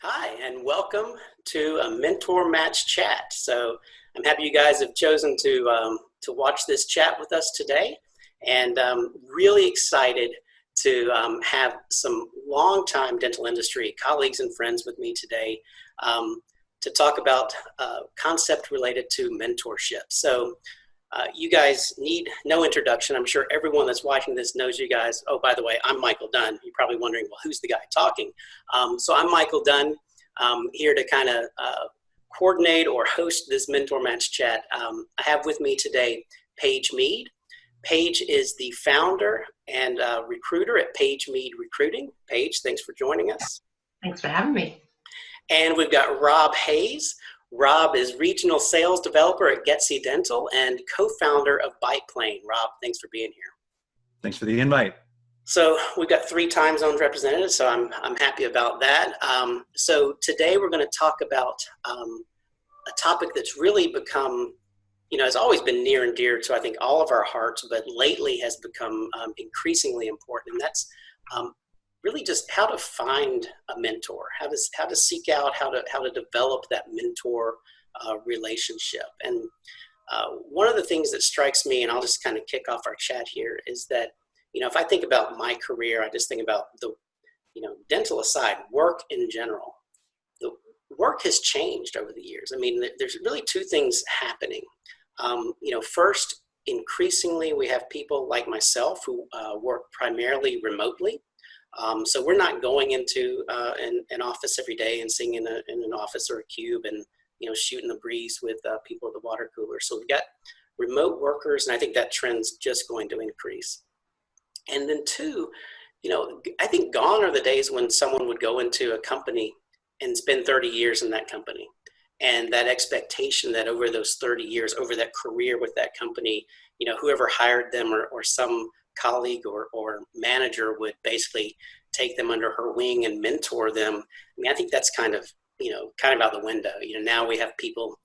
Hi, and welcome to a Mentor Match Chat. So I'm happy you guys have chosen to watch this chat with us today, and really excited to have some longtime dental industry colleagues and friends with me today to talk about a concept related to mentorship. So you guys need no introduction. I'm sure everyone that's watching this knows you guys. Oh, by the way, I'm Michael Dunn. You're probably wondering, well, who's the guy talking? So I'm Michael Dunn, here to kind of coordinate or host this Mentor Match Chat. I have with me today Paige Mead. Paige is the founder and recruiter at Paige Mead Recruiting. Paige, thanks for joining us. Thanks for having me. And we've got Rob Hays. Rob is Regional Sales Developer at Getsy Dental and co-founder of Bite Plane. Rob, thanks for being here. Thanks for the invite. So we've got 3 time zones represented, so I'm happy about that. So today we're going to talk about a topic that's really become, has always been near and dear to, I think, all of our hearts, but lately has become increasingly important, and that's really just how to find a mentor, how to seek out, how to develop that mentor relationship. And one of the things that strikes me, and I'll just kind of kick off our chat here, is that, if I think about my career, I just think about the, dental aside, work in general. The work has changed over the years. I mean, there's really 2 things happening. First, increasingly, we have people like myself who work primarily remotely. So we're not going into an office every day and sitting in an office or a cube and, shooting the breeze with people at the water cooler. So we've got remote workers, and I think that trend's just going to increase. And then 2, I think gone are the days when someone would go into a company and spend 30 years in that company. And that expectation that over those 30 years, over that career with that company, whoever hired them or some colleague or manager would basically take them under her wing and mentor them. I mean, I think that's kind of out the window. Now we have people,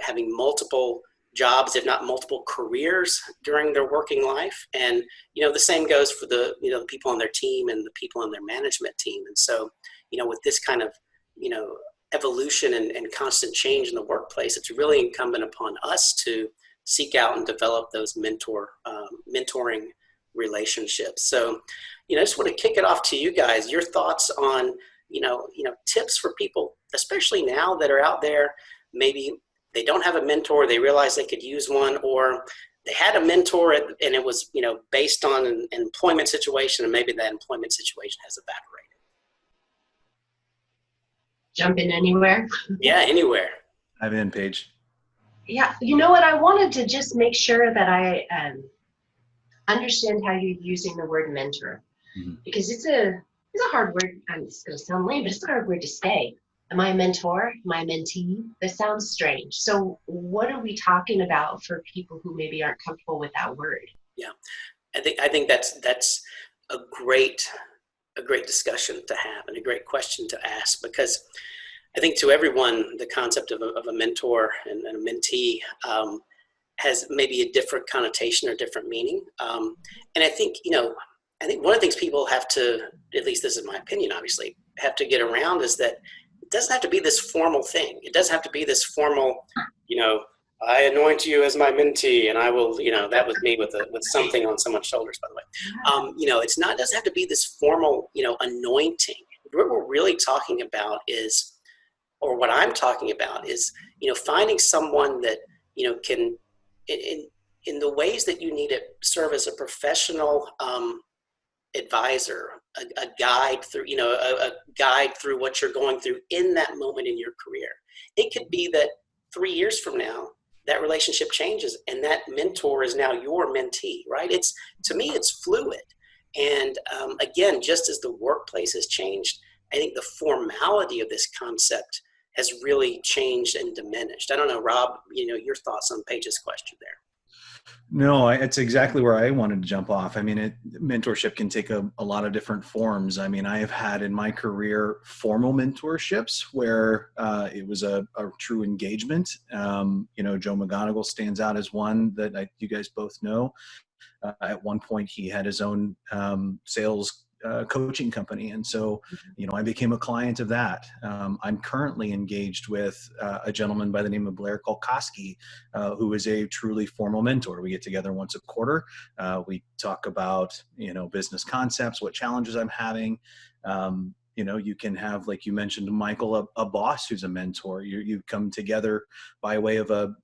having multiple jobs, if not multiple careers during their working life. And, the same goes for the people on their team and the people on their management team. And so, with this kind of, evolution and constant change in the workplace, it's really incumbent upon us to seek out and develop those mentoring relationships. So, I just want to kick it off to you guys, your thoughts on, tips for people, especially now that are out there, maybe they don't have a mentor, they realize they could use one, or they had a mentor and it was, based on an employment situation, and maybe that employment situation has evaporated. Jump in anywhere? Yeah, anywhere. I'm in, Paige. Yeah, you know what? I wanted to just make sure that I understand how you're using the word mentor, because it's a hard word. It's going to sound lame, but it's a hard word to say. Am I a mentor? Am I a mentee? This sounds strange. So what are we talking about for people who maybe aren't comfortable with that word? Yeah, I think that's a great discussion to have and a great question to ask, because I think to everyone, the concept of a mentor and a mentee has maybe a different connotation or different meaning. And I think, I think one of the things people have to, at least this is my opinion, obviously, have to get around is that it doesn't have to be this formal thing. It doesn't have to be this formal, I anoint you as my mentee, and I will, that was me with something on someone's shoulders, by the way. It doesn't have to be this formal, anointing. What we're really talking about is, or what I'm talking about is, finding someone that, can, in the ways that you need it, serve as a professional advisor, a guide through, a guide through what you're going through in that moment in your career. It could be that 3 years from now, that relationship changes and that mentor is now your mentee, right? To me, it's fluid. And again, just as the workplace has changed, I think the formality of this concept has really changed and diminished. I don't know, Rob, your thoughts on Paige's question there. No, it's exactly where I wanted to jump off. I mean, mentorship can take a lot of different forms. I mean, I have had in my career formal mentorships where it was a true engagement. Joe McGonigal stands out as one that you guys both know. At one point, he had his own sales coaching company. And so, I became a client of that. I'm currently engaged with a gentleman by the name of Blair Kolkoski, who is a truly formal mentor. We get together once a quarter. We talk about, business concepts, what challenges I'm having. You can have, like you mentioned, Michael, a boss who's a mentor. You come together by way of a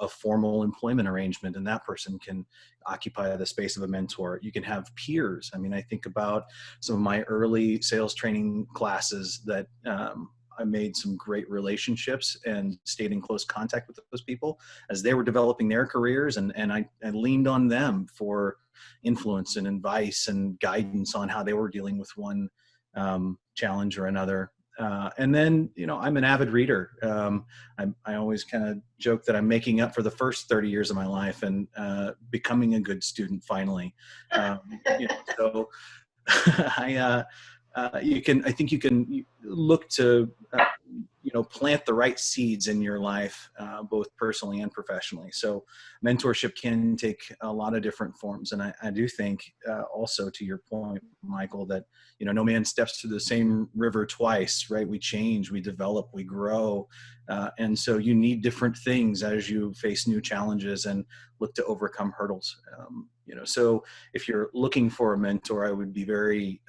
formal employment arrangement, and that person can occupy the space of a mentor. You can have peers. I mean, I think about some of my early sales training classes that I made some great relationships and stayed in close contact with those people as they were developing their careers, and I leaned on them for influence and advice and guidance on how they were dealing with one challenge or another. And then, I'm an avid reader. I always kind of joke that I'm making up for the first 30 years of my life and becoming a good student finally. So I think you can look to, plant the right seeds in your life, both personally and professionally. So mentorship can take a lot of different forms. And I do think also, to your point, Michael, that, no man steps through the same river twice, right? We change, we develop, we grow. And so you need different things as you face new challenges and look to overcome hurdles. So if you're looking for a mentor, I would be very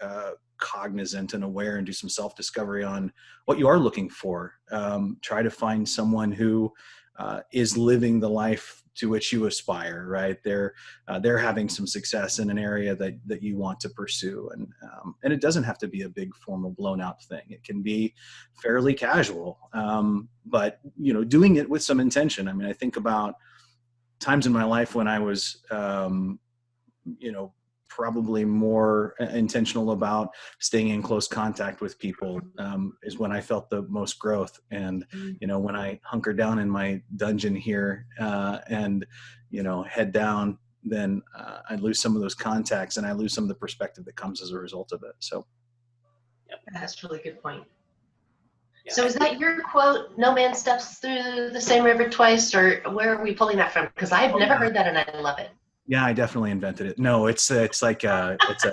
cognizant and aware and do some self-discovery on what you are looking for. Try to find someone who is living the life to which you aspire, right? They're having some success in an area that you want to pursue. And it doesn't have to be a big formal blown out thing. It can be fairly casual, but doing it with some intention. I mean, I think about times in my life when I was, probably more intentional about staying in close contact with people, is when I felt the most growth. And, when I hunker down in my dungeon here and, head down, then I lose some of those contacts and I lose some of the perspective that comes as a result of it. So. That's a really good point. Yeah. So is that your quote, no man steps through the same river twice, or where are we pulling that from? Because I've never heard that and I love it. Yeah, I definitely invented it. No, it's like it's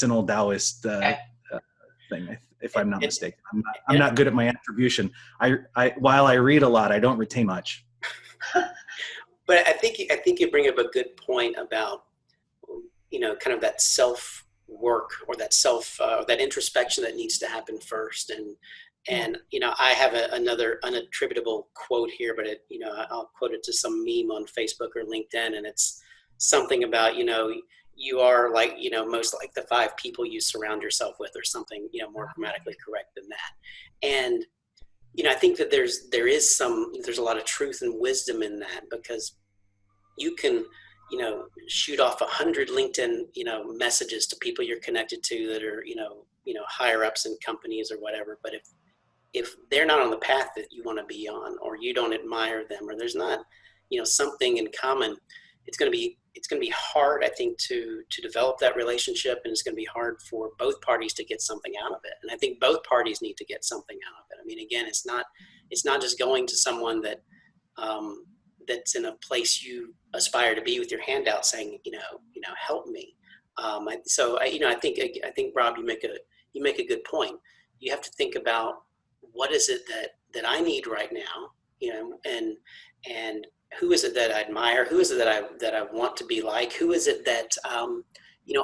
an old Taoist thing, if I'm not mistaken. I'm not good at my attribution. While I read a lot, I don't retain much. But I think you bring up a good point about kind of that self work or that that introspection that needs to happen first. And I have another unattributable quote here, but I'll quote it to some meme on Facebook or LinkedIn, and it's something about you are like most like the 5 people you surround yourself with, or something more grammatically correct than that. And I think that there's a lot of truth and wisdom in that, because you can shoot off 100 LinkedIn messages to people you're connected to that are higher ups in companies or whatever, but if they're not on the path that you want to be on, or you don't admire them, or there's not, something in common, it's going to be hard, I think, to develop that relationship, and it's going to be hard for both parties to get something out of it. And I think both parties need to get something out of it. I mean, again, it's not just going to someone that that's in a place you aspire to be with your hand out, saying, help me. I think Rob, you make a good point. You have to think about, what is it that I need right now, and who is it that I admire? Who is it that I want to be like? Who is it that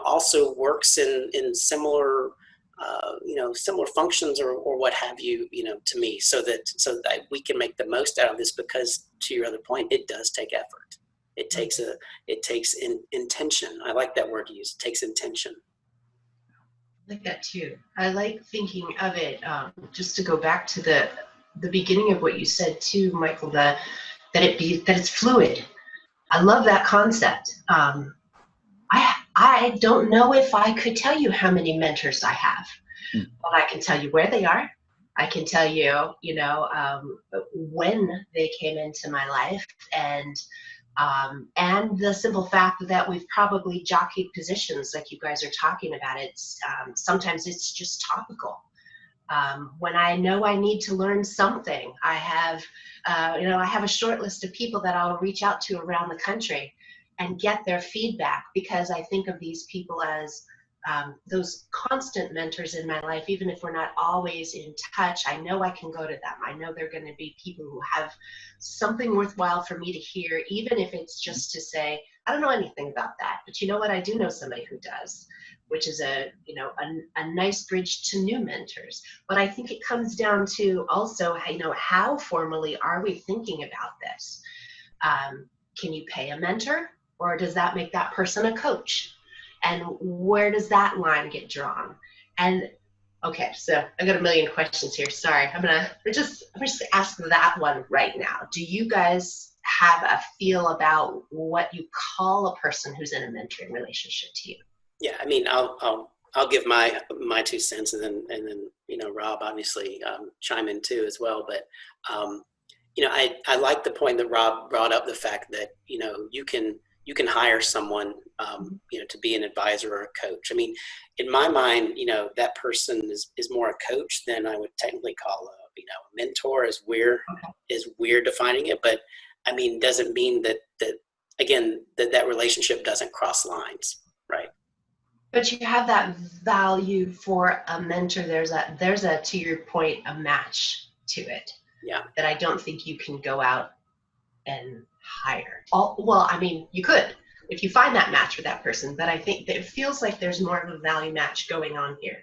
also works in similar similar functions or what have you, to me, so that we can make the most out of this, because to your other point, it does take effort. It takes intention. I like that word you use. It takes intention. I like that too. I like thinking of it, just to go back to the beginning of what you said too, Michael, that it's fluid. I love that concept. I don't know if I could tell you how many mentors I have, but I can tell you where they are. I can tell you, when they came into my life, and the simple fact that we've probably jockeyed positions like you guys are talking about. It's sometimes it's just topical. When I know I need to learn something, I have a short list of people that I'll reach out to around the country and get their feedback, because I think of these people as those constant mentors in my life, even if we're not always in touch, I know I can go to them. I know they're going to be people who have something worthwhile for me to hear, even if it's just to say, I don't know anything about that, but you know what? I do know somebody who does, which is a nice bridge to new mentors. But I think it comes down to also, how formally are we thinking about this? Can you pay a mentor, or does that make that person a coach? And where does that line get drawn? And okay, so I got a million questions here. Sorry, I'm just ask that one right now. Do you guys have a feel about what you call a person who's in a mentoring relationship to you? Yeah, I mean, I'll give my 2 cents, and then Rob obviously chime in too as well. But I like the point that Rob brought up, the fact that you can hire someone to be an advisor or a coach. I mean, in my mind, that person is more a coach than I would technically call a mentor, as we're defining it. But I mean, doesn't mean that again that relationship doesn't cross lines, right? But you have that value for a mentor. There's a to your point, a match to it. Yeah. That I don't think you can go out and hire. Well, I mean, you could if you find that match with that person, but I think that it feels like there's more of a value match going on here.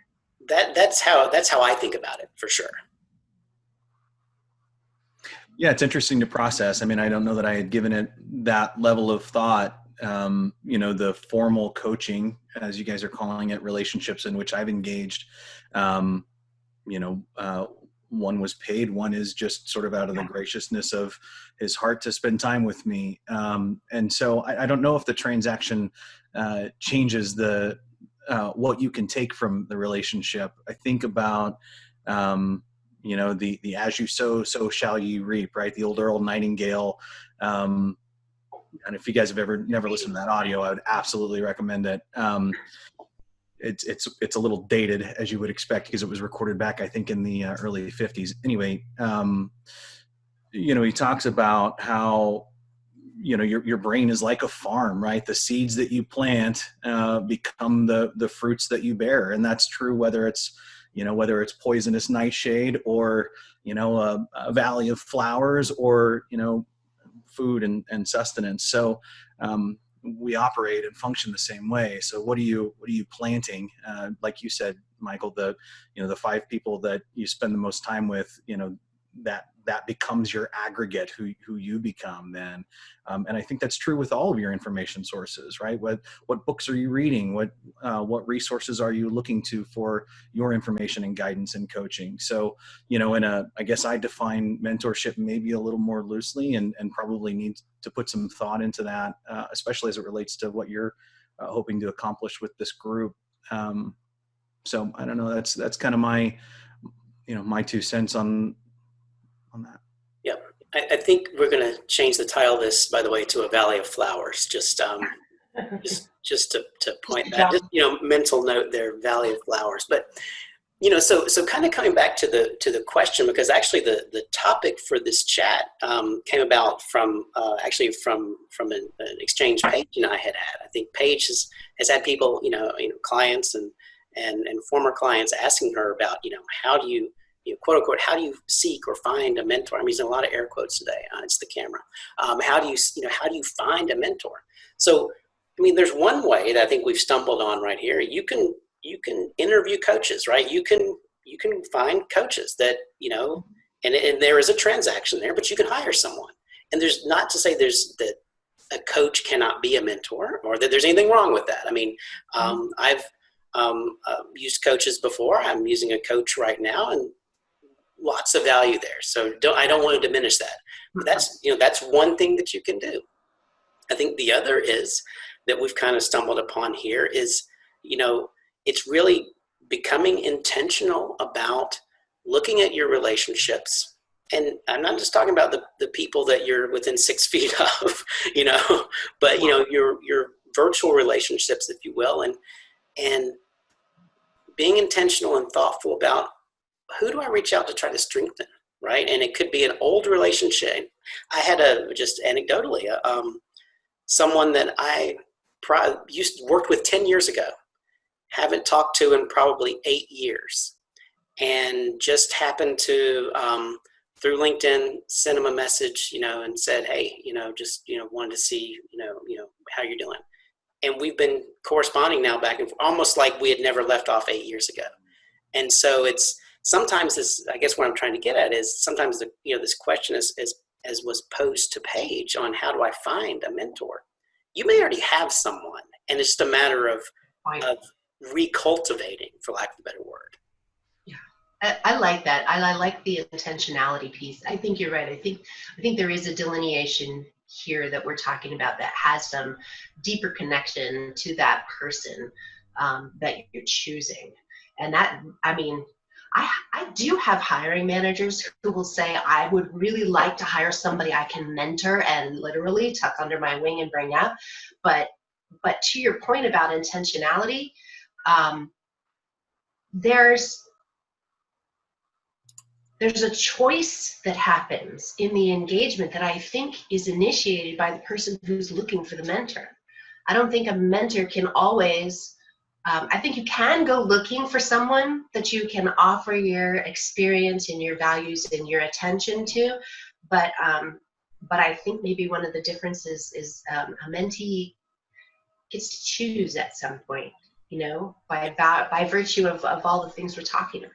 That's how I think about it, for sure. Yeah, it's interesting to process. I mean, I don't know that I had given it that level of thought. The formal coaching, as you guys are calling it, relationships in which I've engaged, one was paid, one is just sort of out of the graciousness of his heart to spend time with me. And so I don't know if the transaction changes the what you can take from the relationship. I think about the as you sow, so shall you reap, right? The old Earl Nightingale. And if you guys have never listened to that audio, I would absolutely recommend it. It's a little dated, as you would expect, because it was recorded back, I think, in the early 50s. Anyway, he talks about how your brain is like a farm, right? The seeds that you plant become the fruits that you bear, and that's true whether it's poisonous nightshade or a valley of flowers or food and sustenance. So we operate and function the same way. So what are you planting? Like you said, Michael, the 5 people that you spend the most time with, that becomes your aggregate, who you become then. And I think that's true with all of your information sources, right? What books are you reading? What resources are you looking to for your information and guidance and coaching? So, I guess I define mentorship maybe a little more loosely and probably need to put some thought into that, especially as it relates to what you're hoping to accomplish with this group. So I don't know, that's kind of my 2 cents on that. Yeah, I think we're going to change the title of this, by the way, to A Valley of Flowers. Just to point that, mental note there, Valley of Flowers. But so kind of coming back to the question, because actually the topic for this chat came about from an exchange Paige and I had. I think Paige has had people, clients and former clients asking her about, how do you quote unquote, how do you seek or find a mentor? I'm using a lot of air quotes today. It's the camera. How do you find a mentor? So, I mean, there's one way that I think we've stumbled on right here. You can interview coaches, right? You can find coaches that, and there is a transaction there, but you can hire someone. And there's not to say that a coach cannot be a mentor or that there's anything wrong with that. I mean, I've used coaches before. I'm using a coach right now, and lots of value there. So I don't want to diminish that. But that's one thing that you can do. I think the other is that we've kind of stumbled upon here is, it's really becoming intentional about looking at your relationships. And I'm not just talking about the people that you're within 6 feet of, but your virtual relationships, if you will, and being intentional and thoughtful about who do I reach out to try to strengthen, right? And it could be an old relationship. I had just anecdotally, someone that I worked with 10 years ago, haven't talked to in probably 8 years, and just happened to through LinkedIn send him a message, and said, hey, just wanted to see how you're doing. And we've been corresponding now back and forth, almost like we had never left off 8 years ago. And so it's sometimes this, I guess what I'm trying to get at is sometimes this question is as was posed to Paige on how do I find a mentor? You may already have someone, and it's just a matter of recultivating, for lack of a better word. Yeah, I like that. I like the intentionality piece. I think you're right. I think there is a delineation here that we're talking about that has some deeper connection to that person that you're choosing. And that, I mean, I do have hiring managers who will say, I would really like to hire somebody I can mentor and literally tuck under my wing and bring up. But to your point about intentionality, there's a choice that happens in the engagement that I think is initiated by the person who's looking for the mentor. I don't think a mentor can always, I think you can go looking for someone that you can offer your experience and your values and your attention to, but I think maybe one of the differences is a mentee gets to choose at some point, by virtue of all the things we're talking about.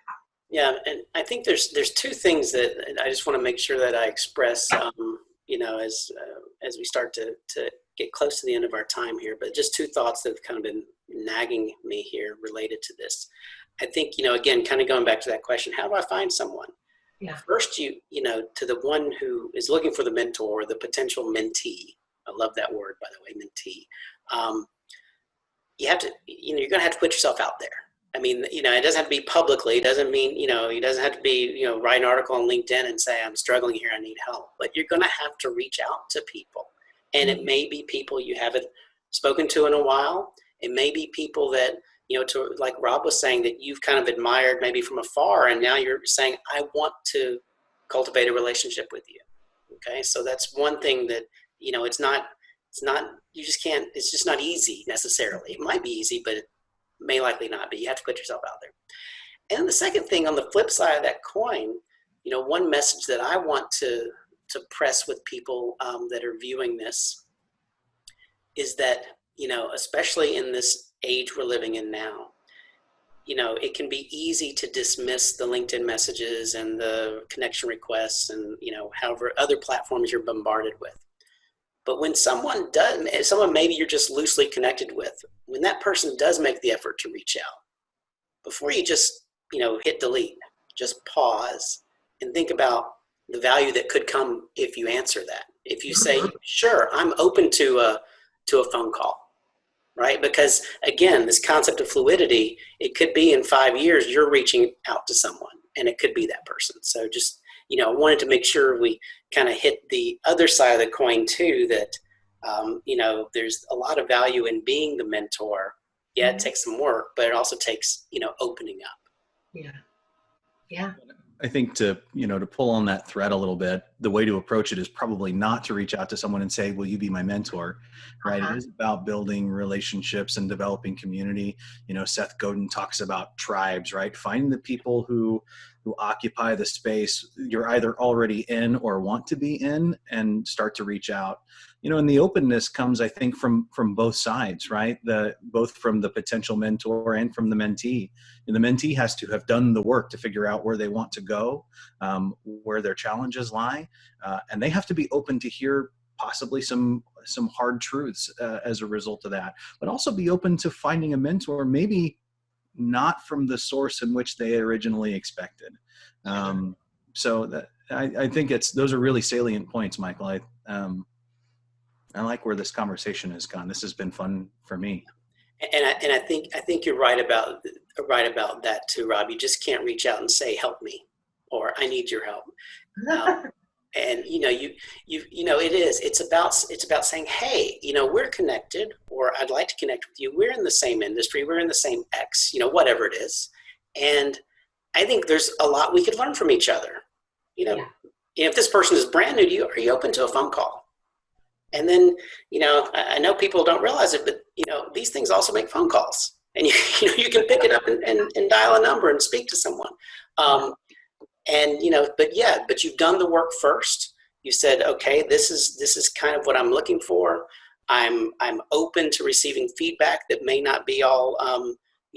Yeah, and I think there's two things that I just want to make sure that I express, as we start to get close to the end of our time here, but just two thoughts that have kind of been nagging me here related to this. I think, again, kind of going back to that question, how do I find someone? Yeah. First, to the one who is looking for the mentor or the potential mentee. I love that word, by the way, mentee. You have to, you're going to have to put yourself out there. I mean, it doesn't have to be publicly. It doesn't mean, it doesn't have to be, write an article on LinkedIn and say, I'm struggling here, I need help. But you're going to have to reach out to people. And it may be people you haven't spoken to in a while. It may be people that, like Rob was saying, that you've kind of admired maybe from afar. And now you're saying, I want to cultivate a relationship with you. Okay. So that's one thing that, it's not, you just can't, it's just not easy necessarily. It might be easy, but it may likely not be. You have to put yourself out there. And the second thing on the flip side of that coin, one message that I want to press with people that are viewing this is that, especially in this age we're living in now, it can be easy to dismiss the LinkedIn messages and the connection requests and, however other platforms you're bombarded with. But when someone maybe you're just loosely connected with, when that person does make the effort to reach out, before you just, hit delete, just pause and think about the value that could come if you answer that. If you say, sure, I'm open to a phone call, right? Because again, this concept of fluidity, it could be in 5 years, you're reaching out to someone and it could be that person. So just, I wanted to make sure we kind of hit the other side of the coin too, that, there's a lot of value in being the mentor. Yeah, it takes some work, but it also takes, opening up. Yeah. Yeah. I think to pull on that thread a little bit, the way to approach it is probably not to reach out to someone and say, will you be my mentor? Right. It is about building relationships and developing community. Seth Godin talks about tribes, right? Find the people who occupy the space you're either already in or want to be in and start to reach out. And the openness comes, I think, from both sides, right? Both from the potential mentor and from the mentee. And the mentee has to have done the work to figure out where they want to go, where their challenges lie, and they have to be open to hear possibly some hard truths as a result of that, but also be open to finding a mentor, maybe not from the source in which they originally expected. So that I think those are really salient points, Michael. I like where this conversation has gone. This has been fun for me. And I think you're right about that too, Rob. You just can't reach out and say, help me, or I need your help. And it's about saying, hey, we're connected, or I'd like to connect with you. We're in the same industry. We're in the same X, whatever it is. And I think there's a lot we could learn from each other. If this person is brand new to you, are you open to a phone call? And then, I know people don't realize it, but, these things also make phone calls. and you can pick it up and dial a number and speak to someone. And but you've done the work first. You said, okay, this is kind of what I'm looking for. I'm open to receiving feedback that may not be all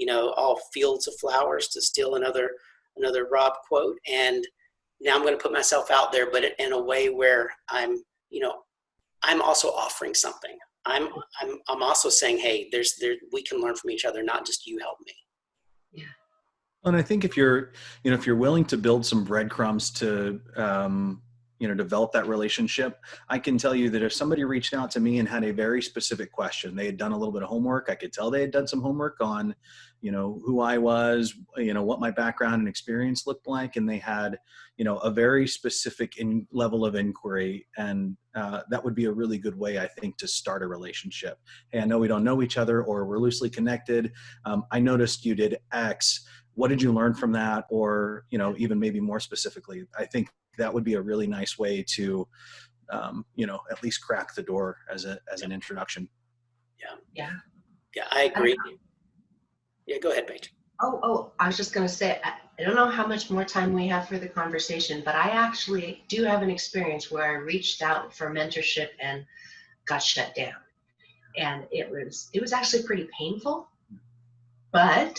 all fields of flowers, to steal another Rob quote. And now I'm going to put myself out there, but in a way where I'm also offering something. I'm also saying, hey, we can learn from each other, not just you help me. Yeah. And I think if you're willing to build some breadcrumbs to, develop that relationship, I can tell you that if somebody reached out to me and had a very specific question, they had done a little bit of homework, I could tell they had done some homework on, who I was, what my background and experience looked like. And they had, a very specific level of inquiry. And that would be a really good way, I think, to start a relationship. Hey, I know we don't know each other, or we're loosely connected. I noticed you did X. What did you learn from that? Or, even maybe more specifically, I think that would be a really nice way to, at least crack the door as an introduction. Yeah. Yeah, I agree. Yeah, go ahead, Paige. I was just going to say, I don't know how much more time we have for the conversation, but I actually do have an experience where I reached out for mentorship and got shut down. And it was actually pretty painful, but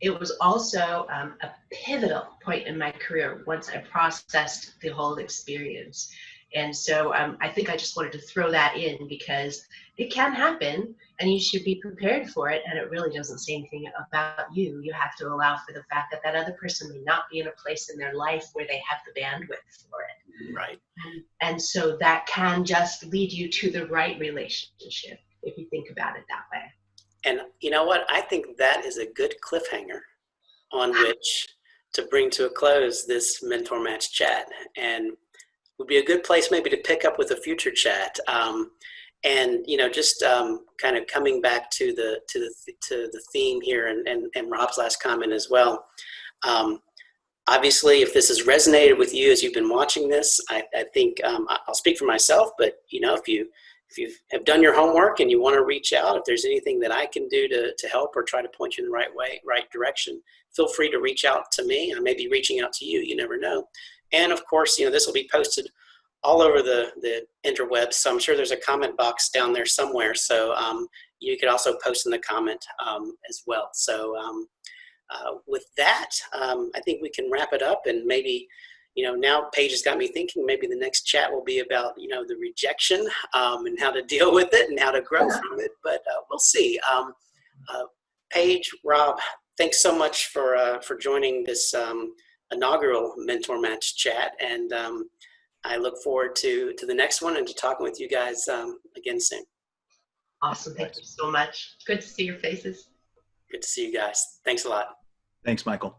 it was also a pivotal point in my career once I processed the whole experience. And so I think I just wanted to throw that in because it can happen and you should be prepared for it. And it really doesn't say anything about you. You have to allow for the fact that that other person may not be in a place in their life where they have the bandwidth for it. Right. And so that can just lead you to the right relationship if you think about it that way. And you know what? I think that is a good cliffhanger on which to bring to a close this Mentor Match chat, and would be a good place maybe to pick up with a future chat. And just kind of coming back to the theme here, and Rob's last comment as well. Obviously, if this has resonated with you as you've been watching this, I think I'll speak for myself. But if you have done your homework and you want to reach out, if there's anything that I can do to help or try to point you in the right direction, feel free to reach out to me. I may be reaching out to you. You never know. And of course, this will be posted all over the interwebs. So I'm sure there's a comment box down there somewhere. So you could also post in the comment as well. So with that, I think we can wrap it up, and maybe now Paige has got me thinking maybe the next chat will be about, the rejection and how to deal with it and how to grow from it. But we'll see. Paige, Rob, thanks so much for joining this inaugural Mentor Match chat. And I look forward to the next one and to talking with you guys again soon. Awesome. Thank you so much. Good to see your faces. Good to see you guys. Thanks a lot. Thanks, Michael.